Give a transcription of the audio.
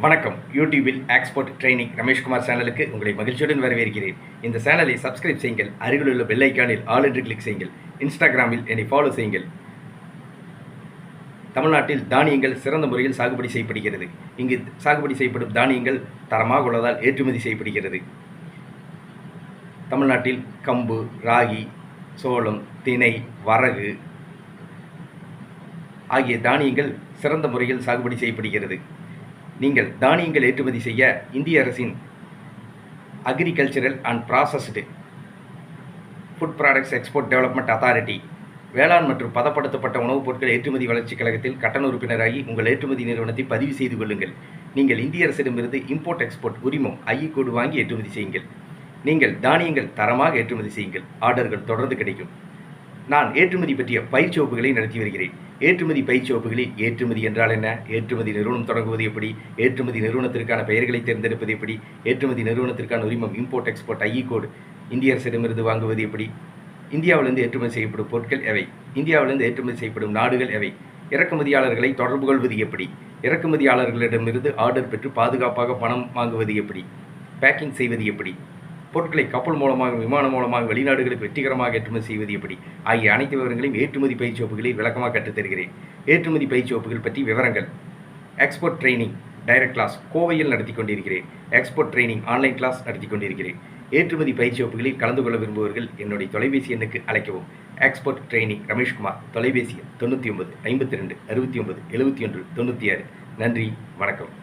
வணக்கம். யூடியூபில் export training Rameshkumar சேனலுக்கு உங்களை மகிழ்ச்சியுடன் வரவேற்கிறேன். இந்த சேனலை சப்ஸ்கிரைப் செய்யுங்கள். அருகிலுள்ள பெல் ஐக்கானில் ஆல் என்று கிளிக் செய்யுங்கள். இன்ஸ்டாகிராமில் என்னை ஃபாலோ செய்யுங்கள். தமிழ்நாட்டில் தானியங்கள் சிறந்த முறையில் சாகுபடி செய்யப்படுகிறது. இங்கு சாகுபடி செய்யப்படும் தானியங்கள் தரமாக உள்ளதால் ஏற்றுமதி செய்யப்படுகிறது. தமிழ்நாட்டில் கம்பு, ராகி, சோளம், திணை, வரகு ஆகிய தானியங்கள் சிறந்த முறையில் சாகுபடி செய்யப்படுகிறது. நீங்கள் தானியங்கள் ஏற்றுமதி செய்ய இந்திய அரசின் agricultural and processed food products export development authority வேளாண் மற்றும் பதப்படுத்தப்பட்ட உணவுப் பொருட்கள் ஏற்றுமதி வளர்ச்சிக் கழகத்தில் கட்டண உறுப்பினராகி உங்கள் ஏற்றுமதி நிறுவனத்தை பதிவு செய்து கொள்ளுங்கள். நீங்கள் இந்திய அரசிடமிருந்து இம்போர்ட் எக்ஸ்போர்ட் உரிமம் ஐஇ கோடு வாங்கி ஏற்றுமதி செய்யுங்கள். நீங்கள் தானியங்கள் தரமாக ஏற்றுமதி செய்யுங்கள். ஆர்டர்கள் தொடர்ந்து கிடைக்கும். நான் ஏற்றுமதி பற்றிய பயிற்சி வகுப்புகளை நடத்தி வருகிறேன். ஏற்றுமதி பயிற்சி வகுப்புகளில் ஏற்றுமதி என்றால் என்ன, ஏற்றுமதி நிறுவனம் தொடங்குவது எப்படி, ஏற்றுமதி நிறுவனத்திற்கான பெயர்களை தேர்ந்தெடுப்பது எப்படி, ஏற்றுமதி நிறுவனத்திற்கான உரிமம் இம்போர்ட் எக்ஸ்போர்ட் ஐஇ கோடு இந்திய அரசிடமிருந்து வாங்குவது எப்படி, இந்தியாவிலிருந்து ஏற்றுமதி செய்யப்படும் பொருட்கள் எவை, இந்தியாவிலிருந்து ஏற்றுமதி செய்யப்படும் நாடுகள் எவை, இறக்குமதியாளர்களை தொடர்பு கொள்வது எப்படி, இறக்குமதியாளர்களிடமிருந்து ஆர்டர் பெற்று பாதுகாப்பாக பணம் வாங்குவது எப்படி, பேக்கிங் செய்வது எப்படி, பொருட்களை கப்பல் மூலமாக விமானம் மூலமாக வெளிநாடுகளுக்கு வெற்றிகரமாக ஏற்றுமதி செய்வது எப்படி ஆகிய அனைத்து விவரங்களையும் ஏற்றுமதி பயிற்சி வகுப்புகளில் விளக்கமாக கற்றுத்தருகிறேன். ஏற்றுமதி பயிற்சி வகுப்புகள் பற்றி விவரங்கள்: எக்ஸ்போர்ட் ட்ரைனிங் டைரக்ட் கிளாஸ் கோவையில் நடத்தி கொண்டிருக்கிறேன். எக்ஸ்போர்ட் ட்ரைனிங் ஆன்லைன் கிளாஸ் நடத்தி கொண்டிருக்கிறேன். ஏற்றுமதி பயிற்சி வகுப்புகளில் கலந்து கொள்ள விரும்புபவர்கள் என்னுடைய தொலைபேசி எண்ணுக்கு அழைக்கவும். எக்ஸ்போர்ட் ட்ரைனிங் ரமேஷ்குமார், தொலைபேசி 99 52 69 71 96. நன்றி, வணக்கம்.